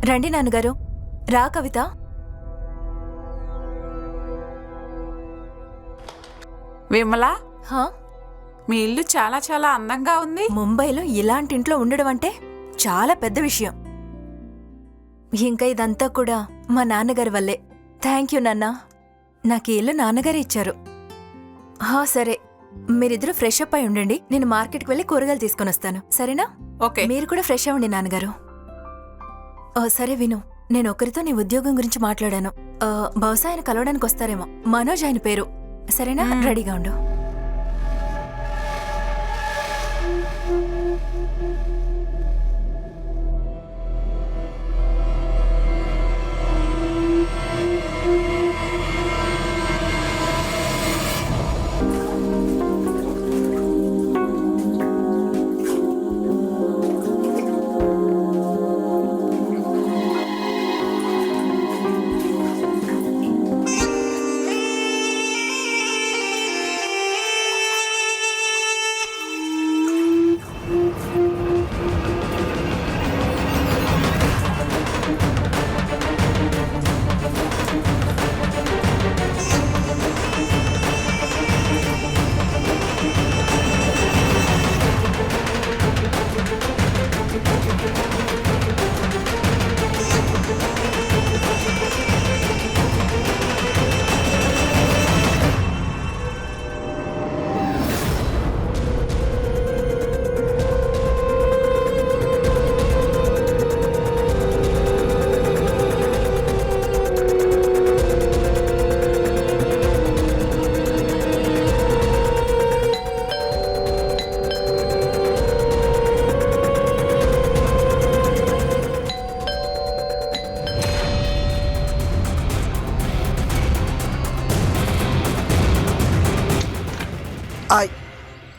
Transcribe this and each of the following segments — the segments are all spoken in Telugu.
రండి నాన్నగారు. రా కవిత. విమల, హా? మీ ఇల్లు చాలా చాలా అందంగా ఉంది. ముంబైలో ఇలాంటి ఇంట్లో ఉండడం అంటే చాలా పెద్ద విషయం. ఇంకా ఇదంతా కూడా మా నాన్నగారి వల్లే. థ్యాంక్ యూ నాన్న. నాకు ఈ ఇల్లు నాన్నగారే ఇచ్చారు. సరే, మీరిద్దరూ ఫ్రెష్ అప్ అయి ఉండండి. నేను మార్కెట్కి వెళ్ళి కూరగాయలు తీసుకొని వస్తాను, సరేనా? ఓకే. మీరు కూడా ఫ్రెష్ అవ్వండి నాన్నగారు. సరే విను, నేను ఒకరితో నీ ఉద్యోగం గురించి మాట్లాడాను. బహుశా ఆయన కలవడానికి వస్తారేమో. మనోజ్ ఆయన పేరు, సరేనా? రెడీగా ఉండు.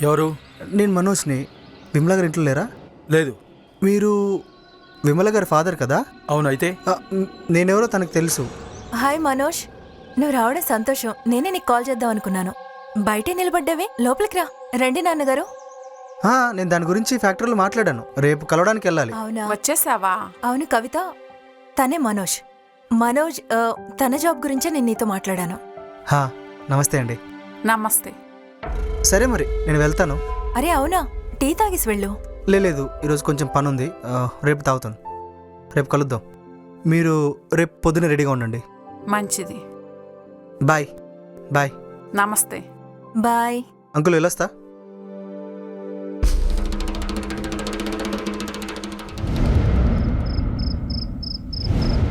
ఎవరు? నేను మనోజ్ని. విమల గారి ఇంట్లో లేరా? లేదు. మీరు విమల గారి ఫాదర్ కదా? అవును. అయితే నేనెవరో తనకు తెలుసు. హాయ్ మనోజ్, నువ్వు రావడం సంతోషం. నేనే నీకు కాల్ చేద్దాం అనుకున్నాను. బయటే నిలబడ్డావే, లోపలికి రా. రండి నాన్నగారు. నేను దాని గురించి ఫ్యాక్టరీలో మాట్లాడాను. రేపు కలవడానికి వెళ్ళాలి. అవునా? వచ్చేసావా? అవును కవిత, తనే మనోజ్. మనోజ్ తన జాబ్ గురించే నేను నీతో మాట్లాడాను. నమస్తే అండి. నమస్తే. సరే మరి నేను వెళ్తాను. అరే అవునా, టీ తాగేసి వెళ్ళు. లేదు, ఈరోజు కొంచెం పని ఉంది. రేపు తాగుతాను. రేపు కలుద్దాం. మీరు రేపు పొద్దున రెడీగా ఉండండి. మంచిది. బాయ్. బాయ్. నమస్తే. బాయ్. అంకుల్ వెళ్ళొస్తా.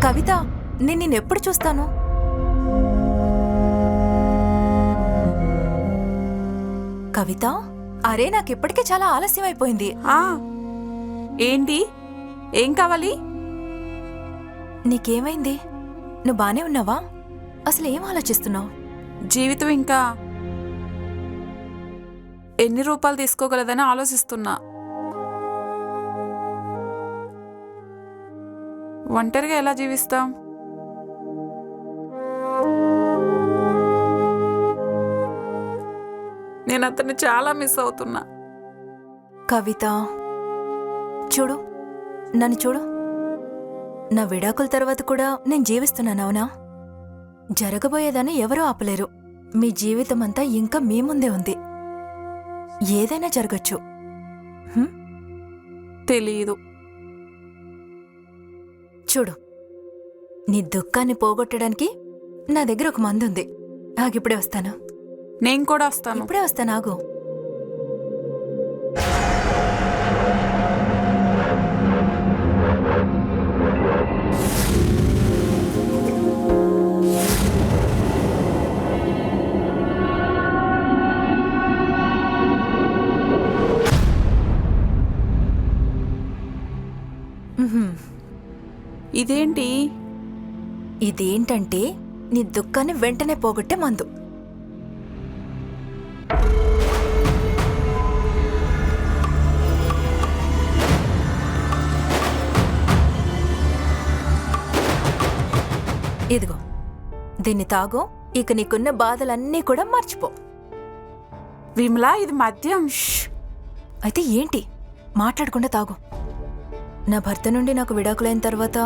కవిత, నేను నిన్నెప్పుడు చూస్తాను? కవిత, అరే నాకిప్పటికే చాలా ఆలస్యం అయిపోయింది. ఏంటి? ఏం కావాలి? నీకేమైంది? నువ్వు బానే ఉన్నావా? అసలు ఏం ఆలోచిస్తున్నావు? జీవితం ఇంకా ఎన్ని రూపాయలు తీసుకోగలదని ఆలోచిస్తున్నా. ఒంటరిగా ఎలా జీవిస్తాం? నేను అతన్ని చాలా మిస్ అవుతున్నా. కవిత చూడు, నన్ను చూడు. నా విడాకుల తర్వాత కూడా నేను జీవిస్తున్నాను, అవునా? జరగబోయేదాన్ని ఎవరూ ఆపలేరు. మీ జీవితం అంతా ఇంకా మీ ముందే ఉంది. ఏదైనా జరగచ్చు. తెలీదు. చూడు, నీ దుఃఖాన్ని పోగొట్టడానికి నా దగ్గర ఒక మందుంది. ఆగిప్పుడే వస్తాను. నేను కూడా వస్తాను. ఇప్పుడే వస్తాను, ఆగు. ఇదేంటి? ఇదేంటంటే నీ దుఃఖాన్ని వెంటనే పోగొట్టే మందు. ఇదిగో, దీన్ని తాగు. ఇక నీకున్న బాధలన్నీ కూడా మర్చిపో. విమలా, ఇది మద్యం. అయితే ఏంటి? మాట్లాడకుండా తాగు. నా భర్త నుండి నాకు విడాకులైన తర్వాత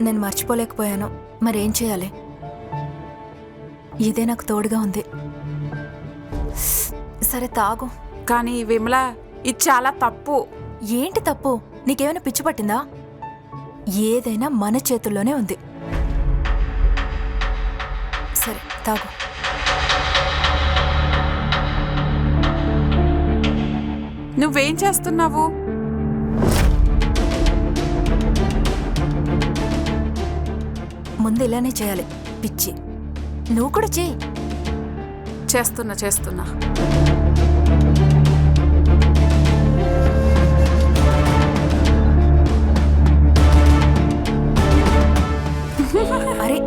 నేను మర్చిపోలేకపోయాను. మరేం చేయాలి? ఇదే నాకు తోడుగా ఉంది. సరే తాగు. కానీ విమల, ఇది చాలా తప్పు. ఏంటి తప్పు? నీకేమైనా పిచ్చి పట్టిందా? ఏదైనా మన చేతుల్లోనే ఉంది. సరే తాగు. నువ్వేం చేస్తున్నావు? ముందు ఇలానే చేయాలి. పిచ్చి నువ్వు కూడా చేయి. చేస్తున్నా. అరే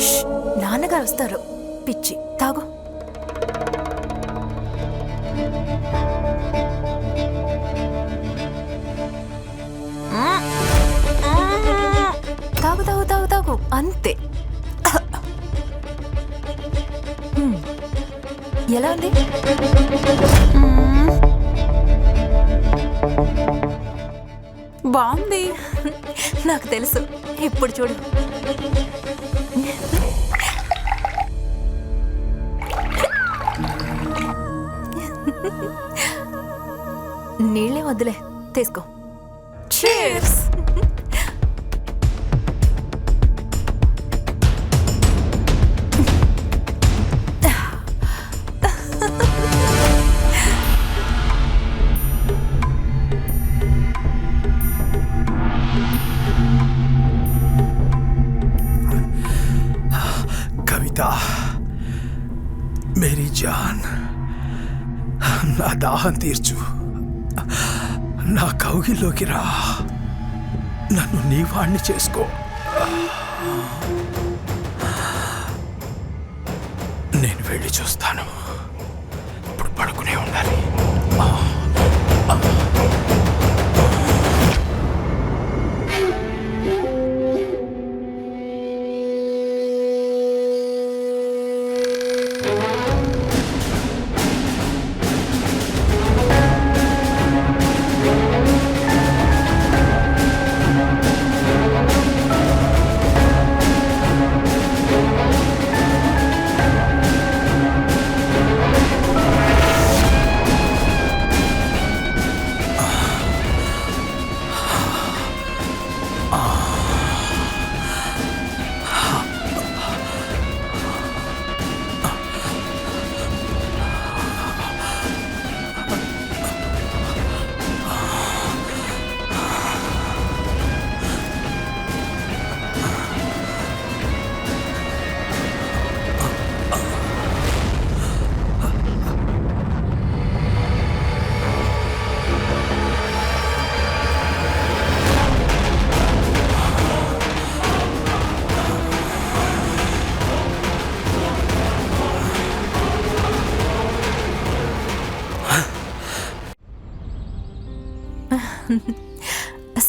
ష్, నాన్నగారు వస్తారు. పిచ్చి తాగు. తాగు తాగు తాగు తాగు అంతే. ఎలా ఉంది? బాగుంది. నాకు తెలుసు. ఇప్పుడు చూడు. నీళ్ళే వద్దులే, తీసుకో. Cheers. కవిత, మేరీ జాన్, నా దాహం తీర్చు. నా కౌగిల్లోకి రా. నన్ను నీ వాణ్ణి చేసుకో. నేను వెళ్ళి చూస్తాను. ఇప్పుడు పడుకునే ఉండాలి.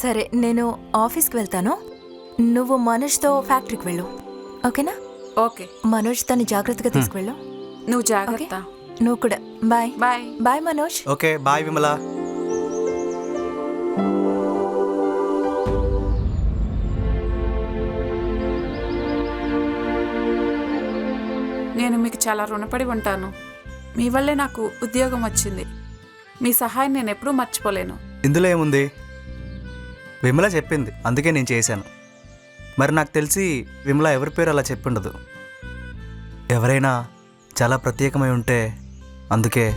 సరే, నేను ఆఫీస్కి వెళ్తాను. నువ్వు మనోజ్తో ఫ్యాక్టరీకి వెళ్ళు, ఓకేనా? ఓకే. మనోజ్ తను జాగ్రత్తగా తీసుకువెళ్ళు. నువ్వు జాగ్రత్త. నువ్వు కూడా. Bye. Bye. Bye Manoj. Okay bye Vimala. నేను మీకు చాలా రుణపడి ఉంటాను. మీ వల్లే నాకు ఉద్యోగం వచ్చింది. మీ సహాయం నేను ఎప్పుడూ మర్చిపోలేను. ఇందులో ఏముంది? విమల చెప్పింది, అందుకే నేను చేశాను. మరి నాకు తెలిసి విమల ఎవరి పేరు అలా చెప్పిండదు. ఎవరైనా చాలా ప్రత్యేకమై ఉంటే అందుకే.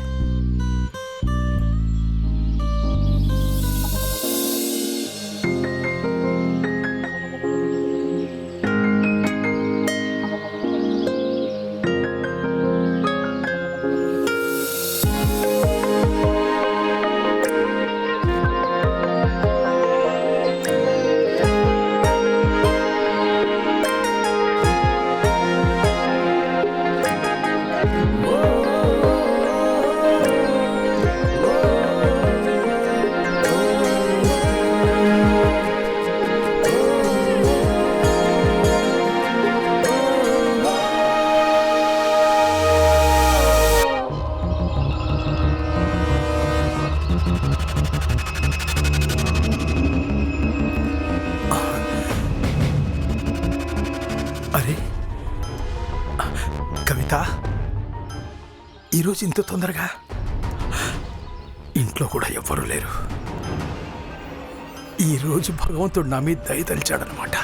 సీత, ఈరోజు ఇంత తొందరగా? ఇంట్లో కూడా ఎవ్వరూ లేరు. ఈరోజు భగవంతుడు నా మీద దయ తలిచాడనమాట.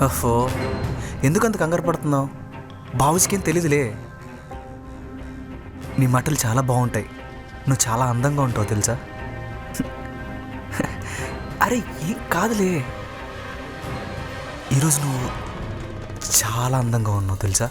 అఫో, ఎందుకంత కంగారు పడుతున్నావు? బాబుజీకేం తెలీదులే. నీ మాటలు చాలా బాగుంటాయి. నువ్వు చాలా అందంగా ఉంటావు తెలుసా? అరే ఏం కాదులే, ఈరోజు నువ్వు చాలా అందంగా ఉన్నావు తెలుసా?